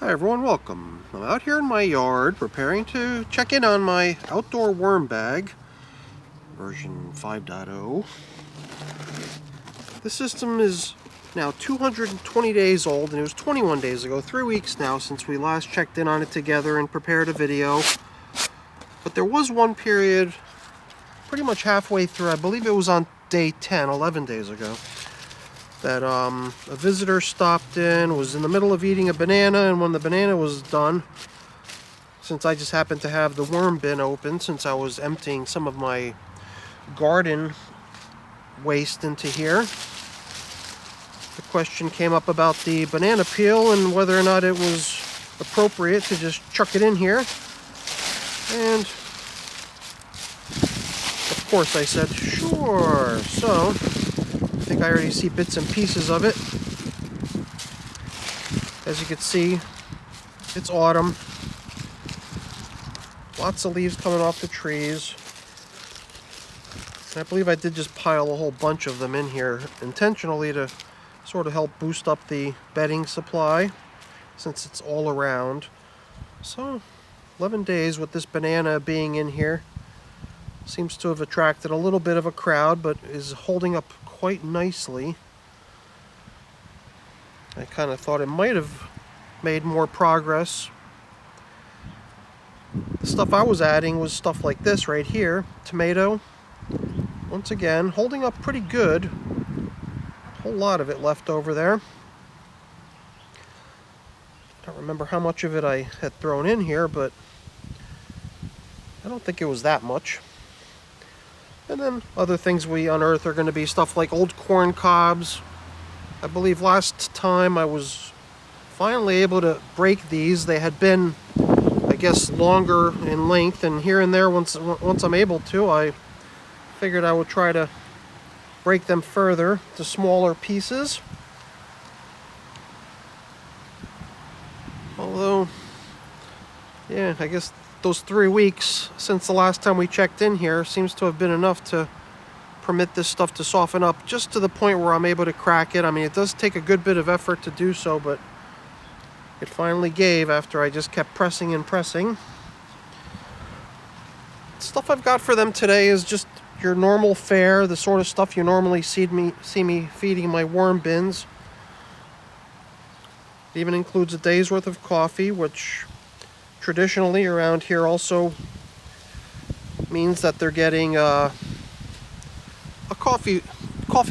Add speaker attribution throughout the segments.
Speaker 1: Hi everyone, welcome. I'm out here in my yard preparing to check in on my outdoor worm bag, version 5.0. This system is now 220 days old, and it was 21 days ago, 3 weeks now since we last checked in on it together and prepared a video. But there was one period, pretty much halfway through, I believe it was on day 10, 11 days ago, that a visitor stopped in, was in the middle of eating a banana, and when the banana was done, since I just happened to have the worm bin open, since I was emptying some of my garden waste into here, the question came up about the banana peel and whether or not it was appropriate to just chuck it in here. And of course I said sure. So I think I already see bits and pieces of it. As you can see, it's autumn. Lots of leaves coming off the trees. And I believe I did just pile a whole bunch of them in here intentionally to sort of help boost up the bedding supply, since it's all around. So 11 days with this banana being in here. Seems to have attracted a little bit of a crowd, but is holding up quite nicely. I kind of thought it might have made more progress. The stuff I was adding was stuff like this right here. Tomato. Once again, holding up pretty good. A whole lot of it left over there. I don't remember how much of it I had thrown in here, but I don't think it was that much. And then other things we unearth are going to be stuff like old corn cobs. I believe last time I was finally able to break these. They had been, I guess, longer in length, and here and there, once I'm able to, I figured I would try to break them further to smaller pieces. Although, yeah, I guess those 3 weeks since the last time we checked in here seems to have been enough to permit this stuff to soften up just to the point where I'm able to crack it. I mean, it does take a good bit of effort to do so, but it finally gave after I just kept pressing and pressing. Stuff I've got for them today is just your normal fare, the sort of stuff you normally see me feeding my worm bins. It even includes a day's worth of coffee, which traditionally around here also means that they're getting a coffee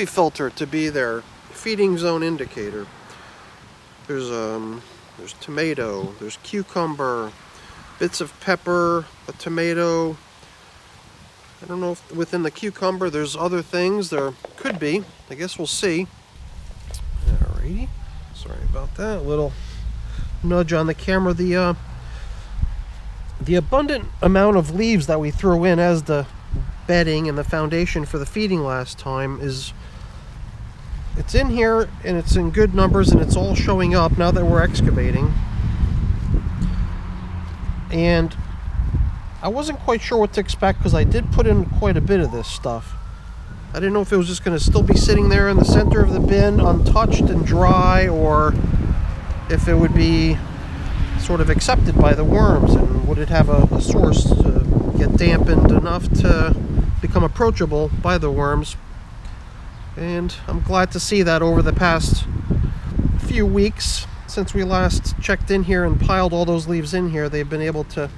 Speaker 1: filter to be their feeding zone indicator. There's tomato, there's cucumber, bits of pepper, a tomato. I don't know if within the cucumber there's other things. There could be. I guess we'll see. Alrighty. Sorry about that. A little nudge on the camera. The abundant amount of leaves that we threw in as the bedding and the foundation for the feeding last time it's in here, and it's in good numbers, and it's all showing up now that we're excavating. And I wasn't quite sure what to expect because I did put in quite a bit of this stuff. I didn't know if it was just going to still be sitting there in the center of the bin untouched and dry, or if it would be sort of accepted by the worms, and would it have a source to get dampened enough to become approachable by the worms. And I'm glad to see that over the past few weeks since we last checked in here and piled all those leaves in here, they've been able to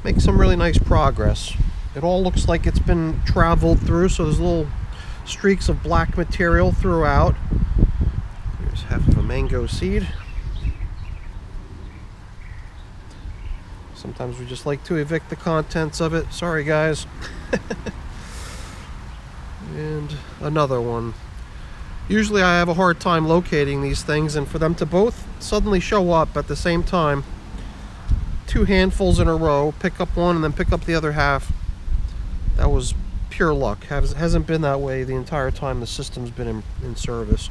Speaker 1: make some really nice progress. It all looks like it's been traveled through, so there's little streaks of black material throughout. Here's half of a mango seed. Sometimes we just like to evict the contents of it. Sorry, guys. And another one. Usually I have a hard time locating these things, and for them to both suddenly show up at the same time, 2 handfuls in a row, pick up one and then pick up the other half, that was pure luck. Hasn't been that way the entire time the system's been in service.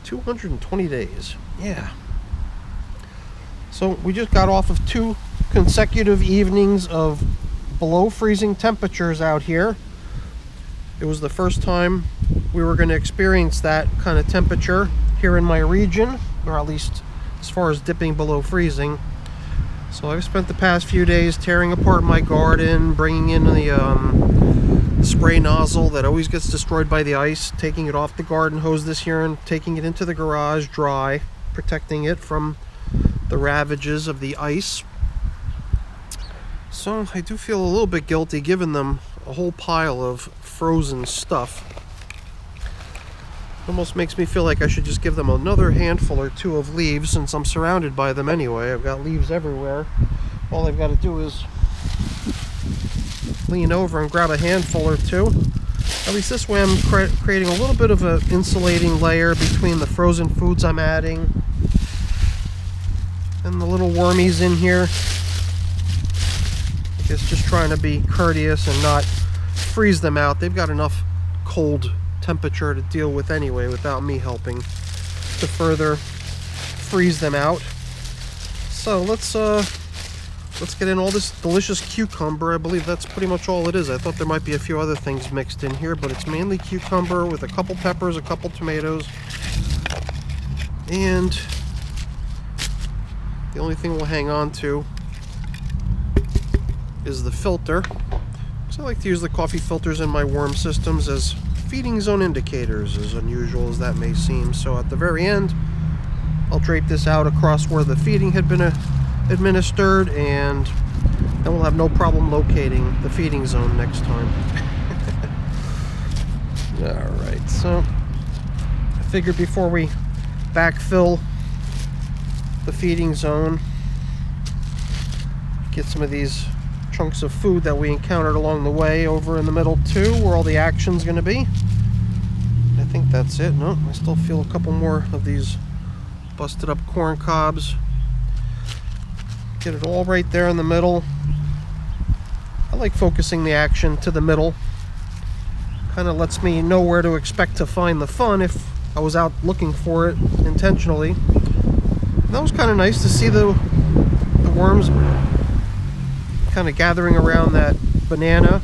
Speaker 1: 220 days. Yeah. So we just got off of 2 consecutive evenings of below freezing temperatures out here. It was the first time we were going to experience that kind of temperature here in my region or at least as far as dipping below freezing. So I've spent the past few days tearing apart my garden, bringing in the spray nozzle that always gets destroyed by the ice, taking it off the garden hose this year and taking it into the garage dry, protecting it from the ravages of the ice. So I do feel a little bit guilty giving them a whole pile of frozen stuff. Almost makes me feel like I should just give them another handful or two of leaves, since I'm surrounded by them anyway. I've got leaves everywhere. All I've got to do is lean over and grab a handful or two. At least this way I'm creating a little bit of an insulating layer between the frozen foods I'm adding and the little wormies in here. I guess just trying to be courteous and not freeze them out. They've got enough cold temperature to deal with anyway without me helping to further freeze them out. So let's get in all this delicious cucumber. I believe that's pretty much all it is. I thought there might be a few other things mixed in here, but it's mainly cucumber with a couple peppers, a couple tomatoes, and the only thing we'll hang on to is the filter. So I like to use the coffee filters in my worm systems as feeding zone indicators, as unusual as that may seem. So at the very end, I'll drape this out across where the feeding had been administered, and then we'll have no problem locating the feeding zone next time. Alright, so I figured before we backfill the feeding zone, get some of these chunks of food that we encountered along the way over in the middle too, where all the action's going to be. I think that's it. No, I still feel a couple more of these busted up corn cobs. Get it all right there in the middle. I like focusing the action to the middle. Kind of lets me know where to expect to find the fun if I was out looking for it intentionally. And that was kind of nice to see the worms kind of gathering around that banana,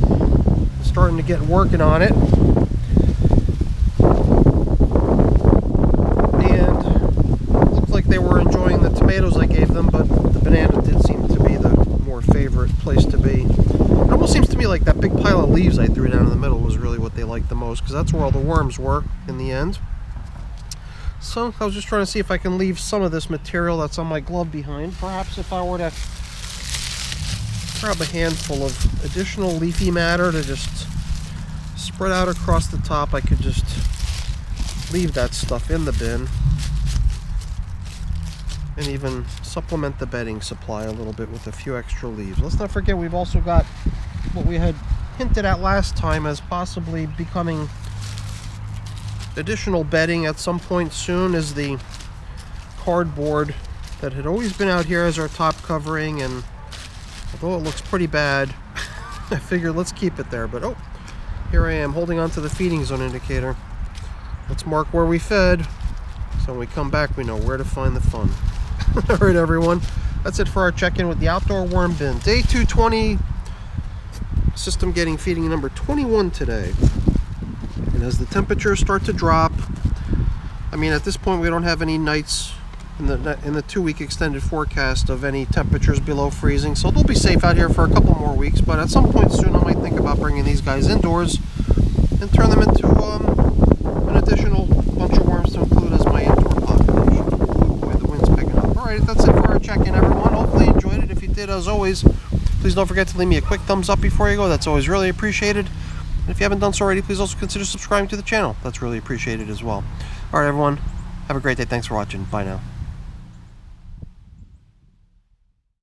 Speaker 1: starting to get working on it. And looked like they were enjoying the tomatoes I gave them, but the banana did seem to be the more favorite place to be. It almost seems to me like that big pile of leaves I threw down in the middle was really what they liked the most, because that's where all the worms were in the end. So I was just trying to see if I can leave some of this material that's on my glove behind. Perhaps if I were to grab a handful of additional leafy matter to just spread out across the top, I could just leave that stuff in the bin and even supplement the bedding supply a little bit with a few extra leaves. Let's not forget we've also got what we had hinted at last time as possibly becoming additional bedding at some point soon, is the cardboard that had always been out here as our top covering, and although it looks pretty bad, I figured let's keep it there. But oh, here I am holding on to the feeding zone indicator. Let's mark where we fed, so when we come back we know where to find the fun. Alright everyone, that's it for our check-in with the outdoor worm bin. Day 220, system getting feeding number 21 today. And as the temperatures start to drop, I mean at this point we don't have any nights in the 2-week extended forecast of any temperatures below freezing, so they'll be safe out here for a couple more weeks. But at some point soon I might think about bringing these guys indoors and turn them into an additional bunch of worms to include as my indoor population. Oh boy, the wind's picking up. Alright, that's it for our check-in everyone. Hopefully you enjoyed it. If you did, as always, please don't forget to leave me a quick thumbs up before you go. That's always really appreciated. And if you haven't done so already, please also consider subscribing to the channel. That's really appreciated as well. Alright everyone, have a great day. Thanks for watching. Bye now.